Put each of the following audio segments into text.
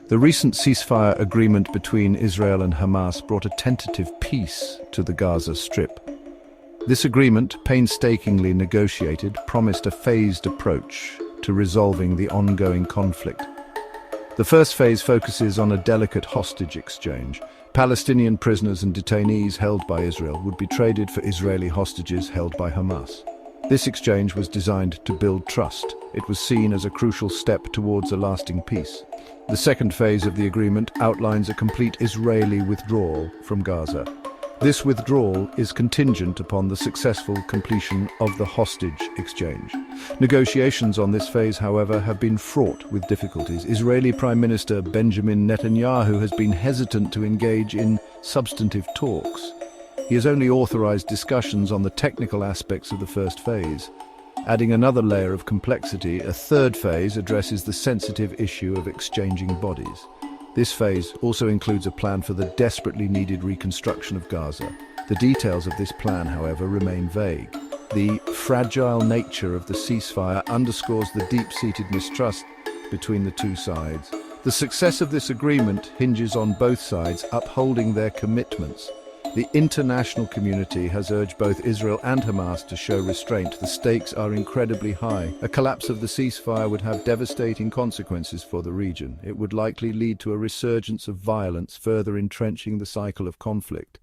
The recent ceasefire agreement between Israel and Hamas brought a tentative peace to the Gaza Strip. This agreement, painstakingly negotiated, promised a phased approach to resolving the ongoing conflict. The first phase focuses on a delicate hostage exchange. Palestinian prisoners and detainees held by Israel would be traded for Israeli hostages held by Hamas. This exchange was designed to build trust. It was seen as a crucial step towards a lasting peace. The second phase of the agreement outlines a complete Israeli withdrawal from Gaza. This withdrawal is contingent upon the successful completion of the hostage exchange. Negotiations on this phase, however, have been fraught with difficulties. Israeli Prime Minister Benjamin Netanyahu has been hesitant to engage in substantive talks. He has only authorized discussions on the technical aspects of the first phase. Adding another layer of complexity, a third phase addresses the sensitive issue of exchanging bodies. This phase also includes a plan for the desperately needed reconstruction of Gaza. The details of this plan, however, remain vague. The fragile nature of the ceasefire underscores the deep-seated mistrust between the two sides. The success of this agreement hinges on both sides upholding their commitments. The international community has urged both Israel and Hamas to show restraint. The stakes are incredibly high. A collapse of the ceasefire would have devastating consequences for the region. It would likely lead to a resurgence of violence, further entrenching the cycle of conflict.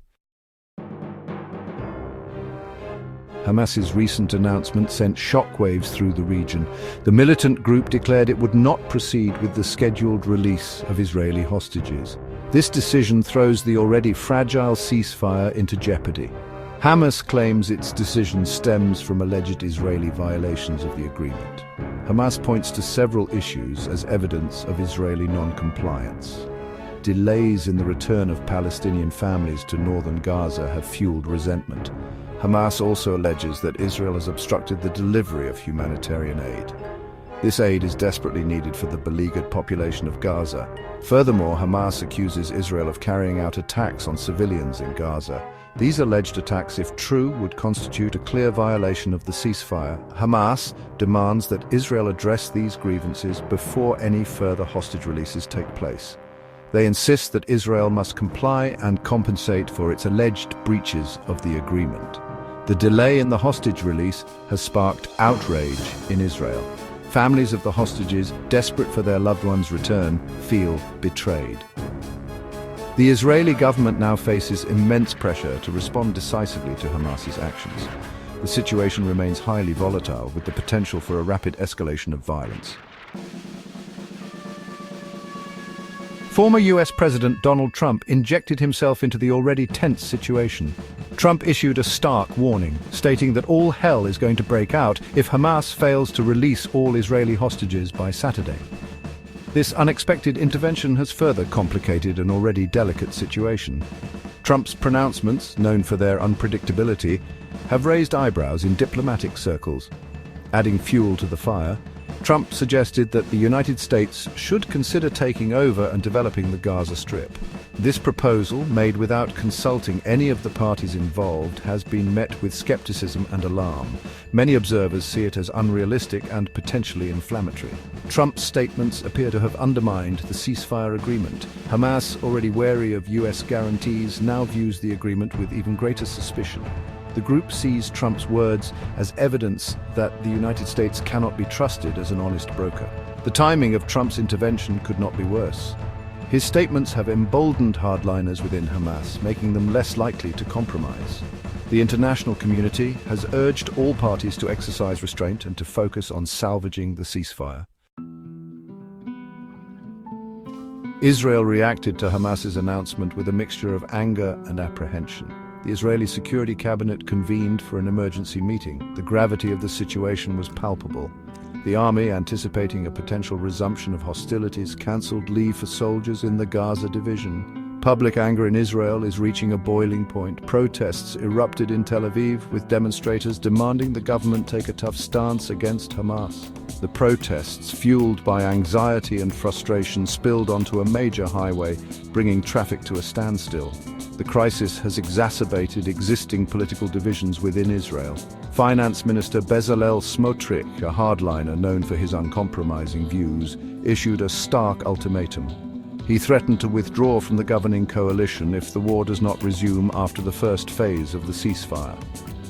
Hamas's recent announcement sent shockwaves through the region. The militant group declared it would not proceed with the scheduled release of Israeli hostages. This decision throws the already fragile ceasefire into jeopardy. Hamas claims its decision stems from alleged Israeli violations of the agreement. Hamas points to several issues as evidence of Israeli non-compliance. Delays in the return of Palestinian families to northern Gaza have fueled resentment. Hamas also alleges that Israel has obstructed the delivery of humanitarian aid. This aid is desperately needed for the beleaguered population of Gaza. Furthermore, Hamas accuses Israel of carrying out attacks on civilians in Gaza. These alleged attacks, if true, would constitute a clear violation of the ceasefire. Hamas demands that Israel address these grievances before any further hostage releases take place. They insist that Israel must comply and compensate for its alleged breaches of the agreement. The delay in the hostage release has sparked outrage in Israel. Families of the hostages, desperate for their loved ones' return, feel betrayed. The Israeli government now faces immense pressure to respond decisively to Hamas's actions. The situation remains highly volatile, with the potential for a rapid escalation of violence. Former US President Donald Trump injected himself into the already tense situation. Trump issued a stark warning, stating that all hell is going to break out if Hamas fails to release all Israeli hostages by Saturday. This unexpected intervention has further complicated an already delicate situation. Trump's pronouncements, known for their unpredictability, have raised eyebrows in diplomatic circles. Adding fuel to the fire, Trump suggested that the United States should consider taking over and developing the Gaza Strip. This proposal, made without consulting any of the parties involved, has been met with skepticism and alarm. Many observers see it as unrealistic and potentially inflammatory. Trump's statements appear to have undermined the ceasefire agreement. Hamas, already wary of US guarantees, now views the agreement with even greater suspicion. The group sees Trump's words as evidence that the United States cannot be trusted as an honest broker. The timing of Trump's intervention could not be worse. His statements have emboldened hardliners within Hamas, making them less likely to compromise. The international community has urged all parties to exercise restraint and to focus on salvaging the ceasefire. Israel reacted to Hamas's announcement with a mixture of anger and apprehension. The Israeli Security Cabinet convened for an emergency meeting. The gravity of the situation was palpable. The army, anticipating a potential resumption of hostilities, cancelled leave for soldiers in the Gaza division. Public anger in Israel is reaching a boiling point. Protests erupted in Tel Aviv, with demonstrators demanding the government take a tough stance against Hamas. The protests, fueled by anxiety and frustration, spilled onto a major highway, bringing traffic to a standstill. The crisis has exacerbated existing political divisions within Israel. Finance Minister Bezalel Smotrich, a hardliner known for his uncompromising views, issued a stark ultimatum. He threatened to withdraw from the governing coalition if the war does not resume after the first phase of the ceasefire.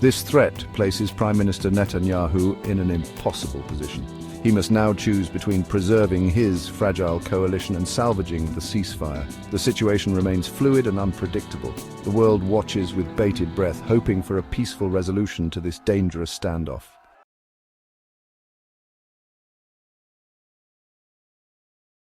This threat places Prime Minister Netanyahu in an impossible position. He must now choose between preserving his fragile coalition and salvaging the ceasefire. The situation remains fluid and unpredictable. The world watches with bated breath, hoping for a peaceful resolution to this dangerous standoff.